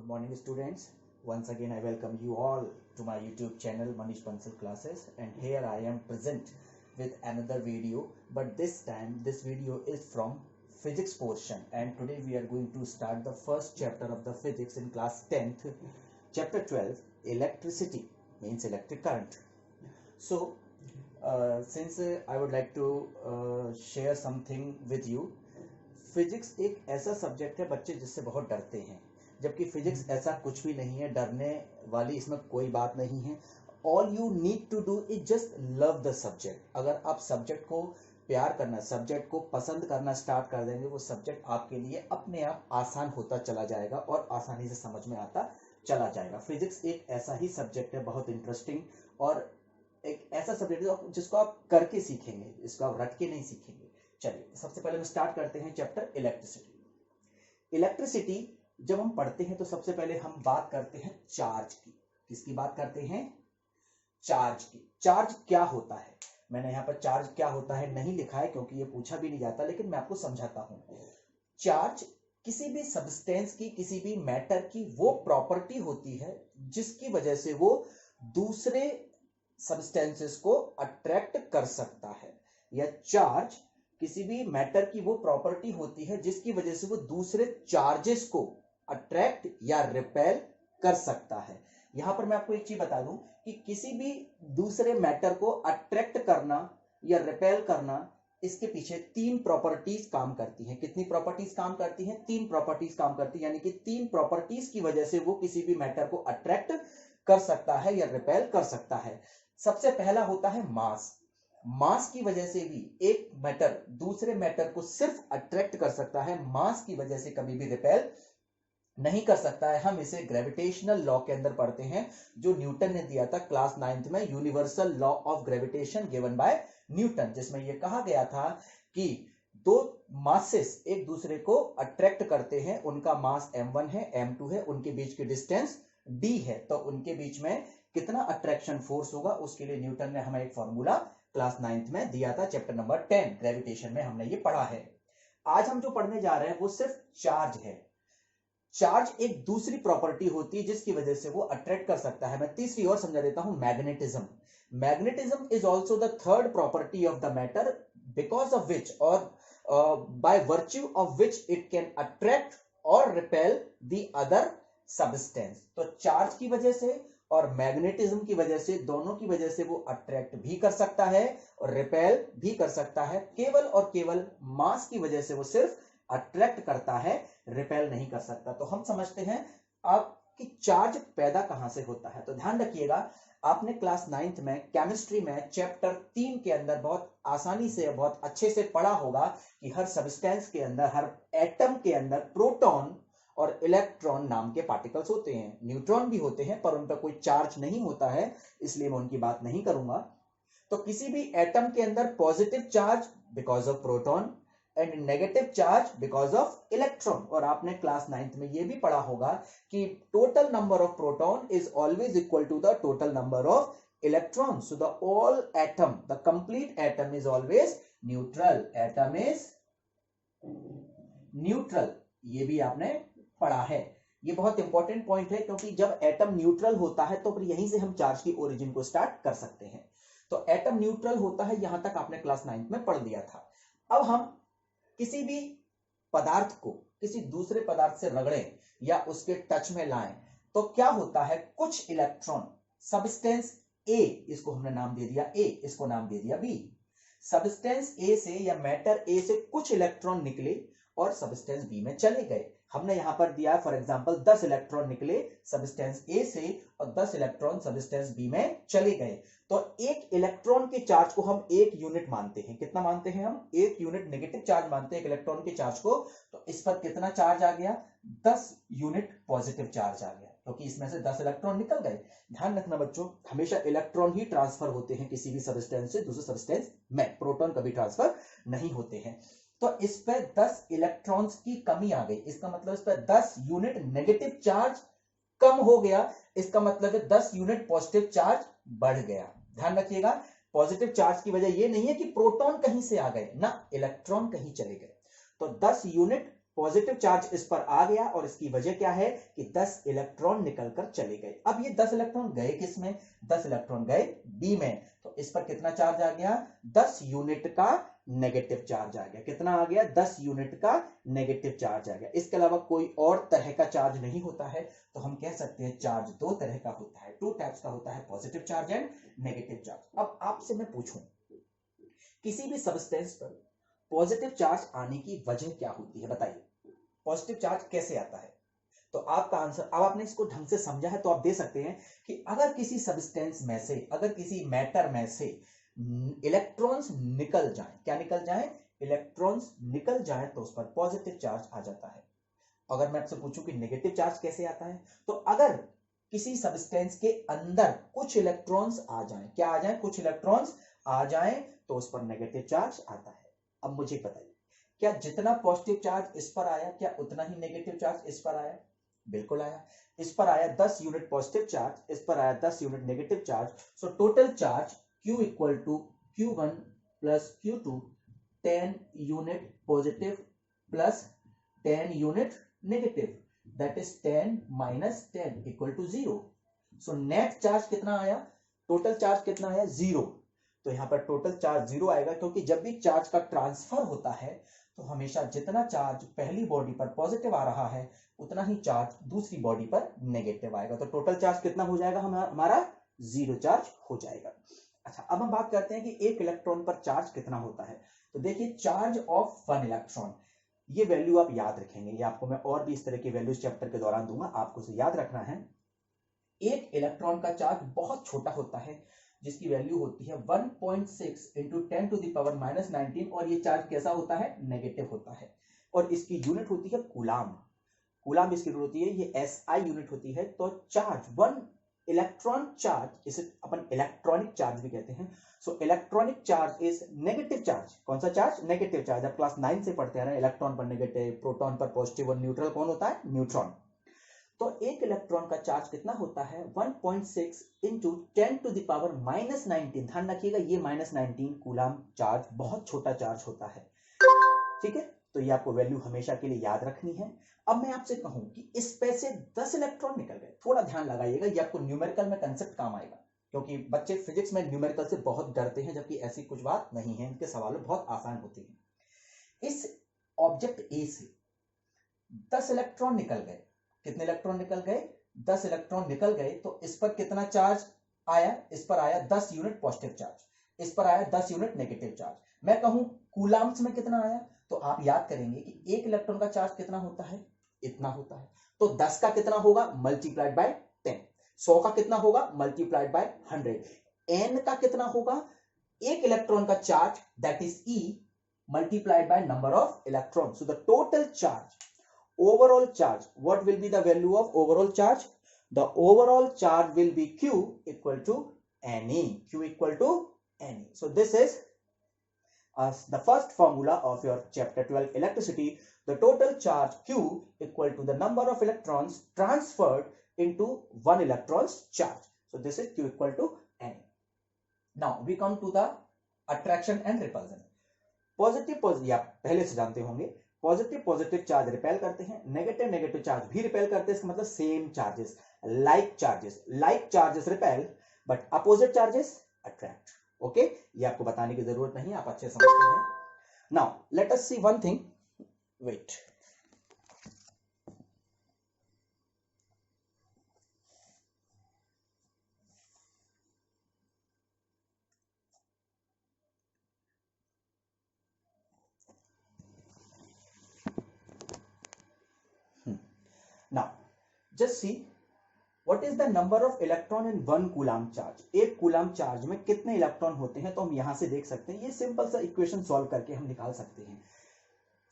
morning students. Once again I welcome you all to my YouTube channel Manish Bansal Classes, and here I am present with another video, but this time this video is from physics portion, and today we are going to start the first chapter of the physics in class 10th, chapter 12, electricity means electric current. So since I would like to share something with you. Physics एक ऐसा subject है बच्चे जिससे बहुत डरते हैं, जबकि physics ऐसा कुछ भी नहीं है, डरने वाली इसमें कोई बात नहीं है. All you need to do is just love the subject. अगर आप सब्जेक्ट को प्यार करना, सब्जेक्ट को पसंद करना स्टार्ट कर देंगे, वो सब्जेक्ट आपके लिए अपने आप आसान होता चला जाएगा और आसानी से समझ में आता चला जाएगा. फिजिक्स एक ऐसा ही सब्जेक्ट है, बहुत इंटरेस्टिंग, और एक ऐसा सब्जेक्ट है जिसको आप करके सीखेंगे, इसको आप रट के नहीं सीखेंगे. चलिए सबसे पहले हम स्टार्ट करते हैं चैप्टर इलेक्ट्रिसिटी. इलेक्ट्रिसिटी जब हम पढ़ते हैं तो सबसे पहले हम बात करते हैं चार्ज की. किसकी बात करते हैं? चार्ज की. चार्ज क्या होता है? मैंने यहाँ पर चार्ज क्या होता है नहीं लिखा है क्योंकि ये पूछा भी नहीं जाता, लेकिन मैं आपको समझाता हूं. चार्ज किसी भी सब्सटेंस की, किसी भी मैटर की वो प्रॉपर्टी होती है जिसकी वजह से वो दूसरे सब्सटेंसेस को अट्रैक्ट कर सकता है. या चार्ज किसी भी मैटर की वो प्रॉपर्टी होती है जिसकी वजह से वो दूसरे चार्जेस को अट्रैक्ट या रिपेल कर सकता है. यहां पर मैं आपको एक चीज बता दूं कि किसी भी दूसरे मैटर को अट्रैक्ट करना या रिपेल करना, इसके पीछे तीन प्रॉपर्टीज काम करती हैं. कितनी प्रॉपर्टीज काम करती हैं? तीन प्रॉपर्टीज काम करती हैं. यानी कि तीन प्रॉपर्टीज की वजह से वो किसी भी मैटर को अट्रैक्ट कर सकता है या रिपेल कर सकता है. सबसे पहला होता है मास. मास की वजह से भी एक मैटर दूसरे मैटर को सिर्फ अट्रैक्ट कर सकता है, मास की वजह से कभी भी रिपेल नहीं कर सकता है. हम इसे ग्रेविटेशनल लॉ के अंदर पढ़ते हैं जो न्यूटन ने दिया था क्लास 9th में, universal law of gravitation given by Newton, जिसमें यह कहा गया था कि दो मासेस एक दूसरे को अट्रैक्ट करते हैं, उनका मास m1 है, m2 है, उनके बीच की डिस्टेंस d है, तो उनके बीच में कितना अट्रैक्शन फोर्स होगा उसके लिए न्यूटन ने हमें एक फॉर्मूला क्लास 9th में दिया था. चैप्टर नंबर 10 ग्रेविटेशन में हमने ये पढ़ा है. आज हम जो पढ़ने जा रहे हैं वो सिर्फ चार्ज है. चार्ज एक दूसरी प्रॉपर्टी होती है जिसकी वजह से वो अट्रैक्ट कर सकता है. मैं तीसरी और समझा देता हूं, magnetism. Magnetism is also the third property of the matter because of which और by virtue of which it can attract और रिपेल द अदर सब्सटेंस. तो चार्ज की वजह से और मैग्नेटिज्म की वजह से, दोनों की वजह से वो अट्रैक्ट भी कर सकता है और रिपेल भी कर सकता है. केवल और केवल मास की वजह से वो सिर्फ अट्रैक्ट करता है, रिपेल नहीं कर सकता. तो हम समझते हैं आपकी चार्ज पैदा कहां से होता है. तो ध्यान रखिएगा, आपने क्लास 9th में केमिस्ट्री में चैप्टर 3 के अंदर बहुत आसानी से, बहुत अच्छे से पढ़ा होगा कि हर सब्सटेंस के अंदर, हर एटम के अंदर प्रोटॉन और इलेक्ट्रॉन नाम के पार्टिकल्स होते हैं. न्यूट्रॉन भी होते हैं पर उन पर कोई चार्ज नहीं होता है, इसलिए मैं उनकी बात नहीं करूंगा. तो किसी भी एटम के अंदर positive charge because of proton and negative charge because of electron. और आपने क्लास 9th में यह भी पढ़ा होगा कि total number of proton is always equal to the total number of electron. So the all atom, the complete atom is always neutral. Atom is neutral, ये भी आपने पढ़ा है. ये बहुत इंपॉर्टेंट पॉइंट है क्योंकि जब एटम न्यूट्रल होता है तो फिर यहीं से हम चार्ज की ओरिजिन को स्टार्ट कर सकते हैं. तो एटम न्यूट्रल होता है, यहां तक आपने क्लास 9th में पढ़ लिया था. अब हम किसी भी पदार्थ को किसी दूसरे पदार्थ से रगड़ें या उसके टच में लाएं तो क्या होता है, कुछ इलेक्ट्रॉन सब्सटेंस ए, इसको हमने नाम दे दिया ए, इसको नाम दे दिया बी. सब्सटेंस ए से या मैटर ए से कुछ इलेक्ट्रॉन निकले और सब्सटेंस बी में चले गए. हमने यहां पर दिया फॉर एग्जांपल 10 इलेक्ट्रॉन निकले सब्सटेंस ए से और 10 इलेक्ट्रॉन सब्सटेंस बी में चले गए. तो एक इलेक्ट्रॉन के चार्ज को हम एक यूनिट मानते हैं. कितना मानते हैं हम? एक यूनिट नेगेटिव चार्ज मानते हैं एक इलेक्ट्रॉन के चार्ज को. तो इस पर कितना चार्ज आ गया? 10 यूनिट पॉजिटिव चार्ज आ गया, क्योंकि इसमें से 10 इलेक्ट्रॉन निकल गए. ध्यान रखना बच्चों, हमेशा इलेक्ट्रॉन ही ट्रांसफर होते हैं किसी भी सब्सटेंस से दूसरे सब्सटेंस में, प्रोटॉन कभी ट्रांसफर नहीं होते हैं. तो इस पर 10 इलेक्ट्रॉन्स की कमी आ गई. इसका मतलब इस पर 10 यूनिट नेगेटिव चार्ज कम हो गया. इसका मतलब है 10 यूनिट पॉजिटिव चार्ज बढ़ गया. ध्यान रखिएगा, पॉजिटिव चार्ज की वजह यह नहीं है कि प्रोटॉन कहीं से आ गए ना, इलेक्ट्रॉन कहीं चले गए. तो 10 यूनिट पॉजिटिव चार्ज इस पर आ गया और इसकी वजह क्या है कि 10 इलेक्ट्रॉन निकलकर चले गए। अब ये 10 इलेक्ट्रॉन गए किस में, 10 इलेक्ट्रॉन गए बी में, तो इस पर कितना चार्ज आ गया, 10 यूनिट का नेगेटिव चार्ज आ गया। कितना आ गया, 10 यूनिट का नेगेटिव चार्ज आ गया। इसके अलावा कोई और तरह का चार्ज नहीं होता है, तो हम कह सकते हैं चार्ज दो तरह का होता है, टू टाइप्स का होता है, positive charge and negative charge. अब आपसे मैं पूछूं किसी भी सब्सटेंस पर पॉजिटिव चार्ज आने की वजह क्या होती है, बताइए पॉजिटिव चार्ज कैसे आता है। तो आपका आंसर, अब आपने इसको ढंग से समझा है तो आप दे सकते हैं कि अगर किसी सब्सटेंस में से, अगर किसी मैटर में से इलेक्ट्रॉन्स निकल जाएं, क्या निकल जाएं, इलेक्ट्रॉन्स निकल जाएं, तो उस पर पॉजिटिव चार्ज आ जाता है। अगर मैं आपसे पूछूं कि नेगेटिव चार्ज कैसे आता है, तो अगर किसी सब्सटेंस के अंदर कुछ इलेक्ट्रॉन्स आ जाएं, क्या आ जाएं, कुछ इलेक्ट्रॉन्स आ जाएं, तो उस पर नेगेटिव चार्ज आता है। अब मुझे बताइए, क्या जितना पॉजिटिव चार्ज इस पर आया, क्या उतना ही नेगेटिव चार्ज इस पर आया, बिल्कुल आया। इस पर आया 10 यूनिट पॉजिटिव चार्ज, इस पर आया 10 unit negative charge. So total charge Q equal to Q1 plus Q2, 10 unit positive plus 10 unit negative, that is 10 minus 10 equal to 0। So net charge कितना आया, टोटल चार्ज कितना आया, 0। तो यहां पर टोटल चार्ज 0 आएगा, क्योंकि जब भी चार्ज का ट्रांसफर होता है तो हमेशा जितना चार्ज पहली बॉडी पर पॉजिटिव आ रहा है उतना ही चार्ज दूसरी बॉडी पर नेगेटिव आएगा। तो टोटल चार्ज कितना हो जाएगा, हमारा 0 चार्ज हो जाएगा। अच्छा, अब हम बात करते हैं कि एक इलेक्ट्रॉन पर चार्ज कितना होता है। तो देखिए, चार्ज ऑफ 1 इलेक्ट्रॉन, ये वैल्यू आप याद रखेंगे, ये आपको मैं और भी इस तरह की वैल्यूज चैप्टर के दौरान दूंगा, आपको इसे याद रखना है। एक इलेक्ट्रॉन का चार्ज बहुत छोटा होता है, जिसकी वैल्यू होती है 1.6 into 10 to the power minus 19, और ये चार्ज कैसा होता है, नेगेटिव होता है, और इसकी यूनिट होती है कूलाम। कूलाम इसकी यूनिट होती है, ये SI यूनिट होती है। तो चार्ज 1 इलेक्ट्रॉन चार्ज, इसे अपन इलेक्ट्रॉनिक चार्ज भी कहते हैं। So electronic charge is negative charge. कौन सा चार्ज, नेगेटिव चार्ज। अब क्लास 9 से पढ़ते आ रहे हैं, इलेक्ट्रॉन पर नेगेटिव, प्रोटॉन पर पॉजिटिव, और न्यूट्रल कौन होता है, न्यूट्रॉन। तो एक इलेक्ट्रॉन का चार्ज कितना होता है, 1.6 into 10 to the power minus 19। ध्यान रखिएगा, ये माइनस 19 कूलाम चार्ज बहुत छोटा चार्ज होता है, ठीक है। तो ये आपको वैल्यू हमेशा के लिए याद रखनी है। अब मैं आपसे कहूं कि इस पे से 10 इलेक्ट्रॉन निकल गए, थोड़ा ध्यान लगाइएगा, ये आपको न्यूमेरिकल में कंसेप्ट काम आएगा, क्योंकि बच्चे फिजिक्स में न्यूमेरिकल से बहुत डरते हैं, जबकि ऐसी कुछ बात नहीं है, इनके सवाल बहुत आसान होते हैं। इस ऑब्जेक्ट ए से 10 इलेक्ट्रॉन निकल गए, कितने इलेक्ट्रॉन निकल गए, 10 इलेक्ट्रॉन निकल गए। तो इस पर कितना चार्ज आया, इस पर आया 10 यूनिट पॉजिटिव चार्ज, इस पर आया 10 यूनिट नेगेटिव चार्ज। मैं कहूं कूलाम्स में कितना आया, तो आप याद करेंगे कि एक इलेक्ट्रॉन का चार्ज कितना होता है, इतना होता है। तो 10 का कितना होगा, मल्टीप्लाइड बाय 10। 100 का कितना होगा, मल्टीप्लाइड बाय 100। n का कितना होगा, एक इलेक्ट्रॉन का charge, that is E multiplied by number of electrons. So the total charge, overall charge, what will be the value of overall charge? The overall charge will be Q equal to Ne. Q equal to Ne. So this is the first formula of your chapter 12 electricity. The total charge Q equal to the number of electrons transferred into one electron's charge. So this is Q equal to Ne. Now we come to the attraction and repulsion. Positive आप पहले से जानते होंगे, positive charge repel करते हैं, negative charge भी repel करते हैं। इसका मतलब same charges, like charges repel, but opposite charges attract. Okay, ये आपको बताने की जरूरत नहीं, आप अच्छे समझते हैं। Now let us see one thing, wait, now just see what is the number of electron in 1 coulomb charge. एक कूलाम चार्ज में कितने इलेक्ट्रॉन होते हैं, तो हम यहां से देख सकते हैं, ये सिंपल सा इक्वेशन सॉल्व करके हम निकाल सकते हैं।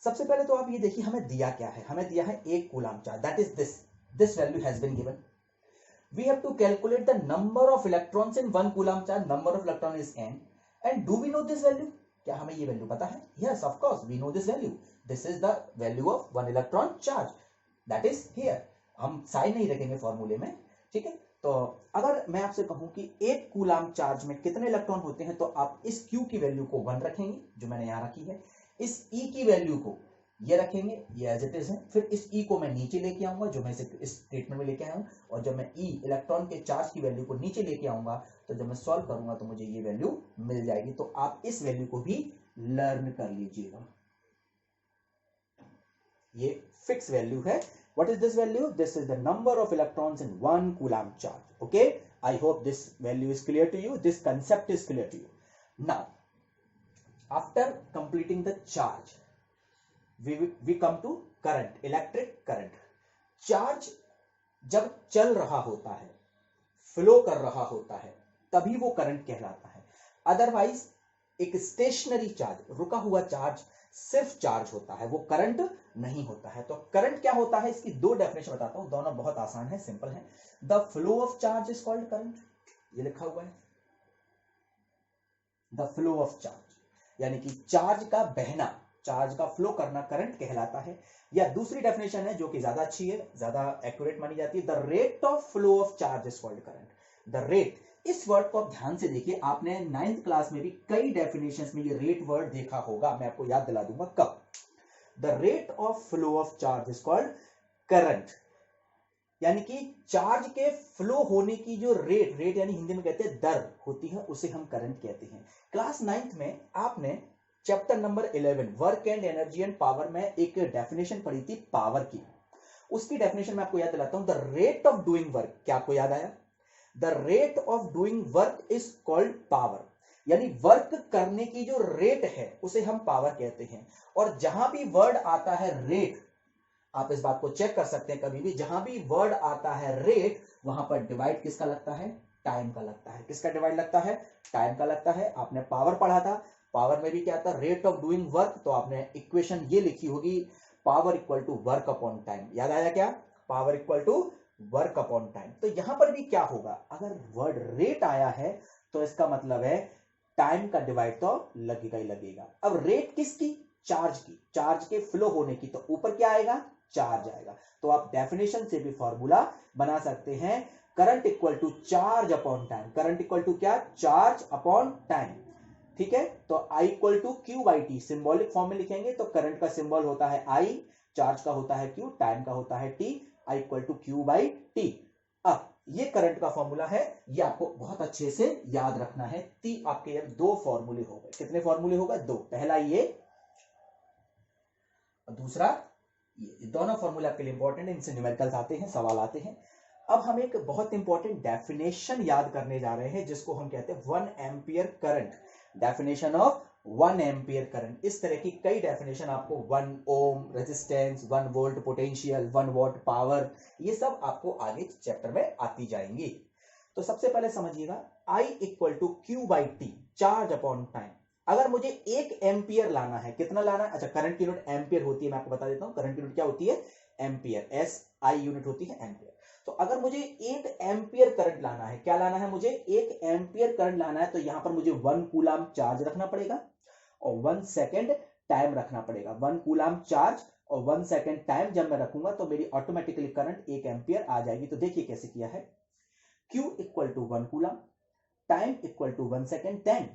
सबसे पहले तो आप ये देखिए, हमें दिया क्या है, हमें दिया है एक coulomb charge, that is this value has been given. We have to calculate the number of electrons in 1 coulomb charge, number of electron is n, and do we know this value, क्या हमें ये value पता है? Yes, of course we know this value, this is the value of 1 electron charge, that is here. हम sign नहीं रखेंगे फॉर्मूले में, ठीक है। तो अगर मैं आपसे कहूं कि एक कूलाम चार्ज में कितने इलेक्ट्रॉन होते हैं, तो आप इस Q की वैल्यू को 1 रखेंगे, जो मैंने यहां रखी है, इस E की वैल्यू को ये रखेंगे, ये एज इट इज है। फिर इस ई को मैं नीचे लेके आऊंगा, जो मैं इस स्टेटमेंट में लेके आया हूँ, और जब मैं ई इलेक्ट्रॉन के चार्ज की वैल्यू को नीचे लेके आऊंगा तो जब मैं सॉल्व करूंगा तो मुझे ये वैल्यू मिल जाएगी। तो आप इस वैल्यू को भी लर्न कर लीजिएगा। ये फिक्स वैल्यू है। What is this value? This is the number of electrons in 1 coulomb charge. Okay, I hope this value is clear to you, this concept is clear to you. Now after completing the charge, we come to current, electric current. Charge जब चल रहा होता है, flow कर रहा होता है, तभी वो करंट कहलाता है। अदरवाइज एक स्टेशनरी चार्ज, रुका हुआ चार्ज सिर्फ चार्ज होता है, वो करंट नहीं होता है। तो करंट क्या होता है, इसकी दो डेफिनेशन बताता हूं, दोनों बहुत आसान है, सिंपल है। The flow of charge is called current, ये लिखा हुआ है, द फ्लो ऑफ चार्ज, यानी कि चार्ज का बहना, चार्ज का फ्लो करना करंट कहलाता है। या दूसरी डेफिनेशन है जो कि ज्यादा अच्छी है, ज्यादा एक्यूरेट मानी जाती है, the rate of flow of charge is called current. The rate, इस वर्ड को आप ध्यान से देखिए, आपने 9th क्लास में भी कई डेफिनेशंस में ये रेट वर्ड देखा होगा, मैं आपको याद दिला दूंगा कब। The rate of flow of charge is called current, यानी कि चार्ज के फ्लो होने की जो रेट यानी हिंदी में कहते हैं दर होती है, उसे हम करंट कहते हैं। क्लास 9th में आपने chapter number 11 work and energy and power में एक डेफिनेशन पढ़ी थी पावर की। उसकी डेफिनेशन में आपको याद दिलाता हूं, the rate of doing work, क्या आपको याद आया? The rate of doing work is called power, यानी वर्क करने की जो रेट है उसे हम पावर कहते हैं। और जहां भी वर्ड आता है रेट, आप इस बात को चेक कर सकते हैं कभी भी, जहां भी वर्ड आता है रेट, वहां पर डिवाइड किसका लगता है? टाइम का लगता है। किसका डिवाइड लगता है? टाइम का लगता है। आपने पावर पढ़ा था, पावर में भी क्या था? Rate of doing work. तो आपने इक्वेशन ये लिखी होगी, power equal to work upon time. याद आया क्या? Power equal to work upon time. तो यहां पर भी क्या होगा, अगर वर्ड रेट आया है तो इसका मतलब है टाइम का डिवाइड तो लगेगा ही लगेगा। अब रेट किसकी? चार्ज की, चार्ज के फ्लो होने की। तो ऊपर क्या आएगा? चार्ज आएगा। तो आप डेफिनेशन से भी फॉर्मूला बना सकते हैं, current equal to charge upon time. Current equal to क्या? Charge upon time. ठीक है, तो I equal to Q by T, symbolic form में लिखेंगे तो करंट का सिंबल होता है I, चार्ज का होता है Q, टाइम का होता है T, I equal to Q by T. अब ये करंट का फॉर्मूला है, ये आपको बहुत अच्छे से याद रखना है। आपके दो फॉर्मूले हो गए। कितने फॉर्मूले हो गए? दो। पहला ये और दूसरा ये। दोनों फॉर्मूले आपके लिए इंपॉर्टेंट है, इनसे न्यूमेरिकल्स आते हैं, सवाल आते हैं। अब हम एक बहुत इंपॉर्टेंट डेफिनेशन याद करने जा रहे हैं, जिसको हम कहते हैं 1 ampere current. Definition of 1 ampere current. इस तरह की कई डेफिनेशन आपको 1 ohm resistance, 1 volt potential, 1 what power, ये सब आपको आगे चैप्टर में आती जाएंगी। तो सबसे पहले समझिएगा, I equal to Q by T, charge upon time. अगर मुझे 1 एम्पियर लाना है, कितना लाना है? अच्छा, करंट की यूनिट एम्पियर होती है, मैं आपको बता देता हूं। करंट की यूनिट क्या होती है? एम्पियर। SI यूनिट होती है एम्पियर। तो अगर मुझे 1 एम्पियर करंट लाना है, क्या लाना है मुझे? 1 एम्पियर करंट लाना है, तो यहां पर मुझे 1 कूलम चार्ज रखना पड़ेगा और 1 सेकेंड टाइम रखना पड़ेगा। 1 कूलम चार्ज और 1 सेकेंड टाइम जब मैं रखूंगा तो मेरी ऑटोमेटिकली करंट 1 एम्पियर आ जाएगी। तो देखिए कैसे किया है। Q equal to 1 coulomb, time equal to 1 second, then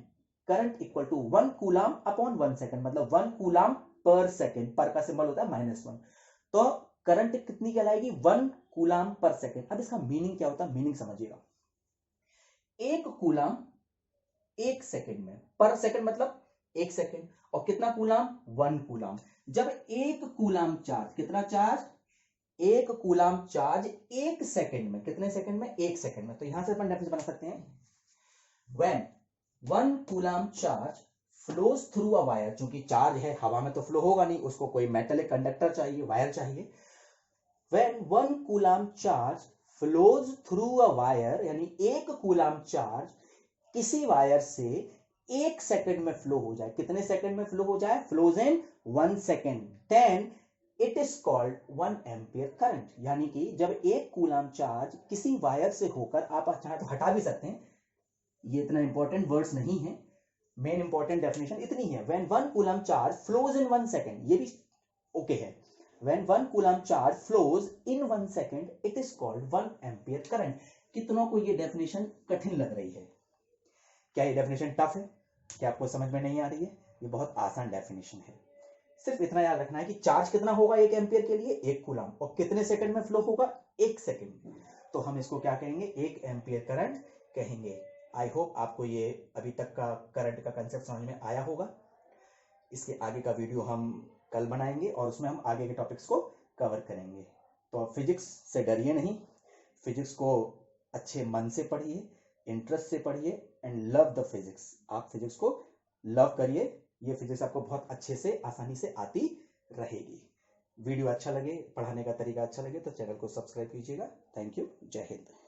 current equal to 1 coulomb upon 1 second, मतलब 1 कूलम पर सेकेंड। पर का सिंबल होता है -1। तो करंट कितनी कहलाएगी? 1 कूलम पर सेकेंड। अब इसका मीनिंग क्या होता है? मीनिंग समझिएगा, 1 कूलम 1 सेकेंड में, पर सेकेंड मतलब 1 सेकेंड, और कितना कूलम? 1 कूलम। जब 1 कूलम चार्ज, कितना चार्ज? 1 कूलम चार्ज 1 सेकेंड में, कितने सेकेंड में? 1 सेकेंड में। तो यहां से अपन डेफिनेशन बना सकते हैं, when 1 coulomb charge flows through a wire, चूंकि चार्ज है, हवा में तो फ्लो होगा नहीं, उसको कोई मेटल कंडक्टर चाहिए, वायर चाहिए। When 1 coulomb charge flows through a wire, यानी 1 कूलम चार्ज किसी वायर से 1 सेकेंड में फ्लो हो जाए, कितने सेकेंड में फ्लो हो जाए? Flows in 1 second, then it is called 1 ampere current. यानी कि जब 1 कूलम चार्ज किसी वायर से होकर, आप चाहे तो हटा भी सकते हैं, ये इतना इंपॉर्टेंट वर्ड्स नहीं है, मेन इंपॉर्टेंट डेफिनेशन इतनी है, when 1 coulomb charge flows in 1 second, ये भी ओके है। When 1 coulomb charge flows in 1 second, it is called 1 ampere current। कितनों को ये डेफिनेशन कठिन लग रही है? क्या ये डेफिनेशन टफ है? क्या आपको समझ में नहीं आ रही है? ये बहुत आसान डेफिनेशन है, सिर्फ इतना याद रखना है कि चार्ज कितना होगा 1 एम्पियर के लिए, 1 कूलम, और कितने सेकंड में फ्लो होगा, 1 सेकंड। तो हम इसको क्या कहेंगे, 1 एम्पियर करंट कहेंगे। आई होप आपको ये अभी तक का करंट का कंसेप्ट समझ में आया होगा। इसके आगे का वीडियो हम कल बनाएंगे और उसमें हम आगे के टॉपिक्स को कवर करेंगे। तो फिजिक्स से डरिए नहीं, फिजिक्स को अच्छे मन से पढ़िए, इंटरेस्ट से पढ़िए एंड लव द फिजिक्स। आप फिजिक्स को लव करिए, ये फिजिक्स आपको बहुत अच्छे से आसानी से आती रहेगी। वीडियो अच्छा लगे, पढ़ाने का तरीका अच्छा लगे तो चैनल को सब्सक्राइब कीजिएगा। थैंक यू, जय हिंद।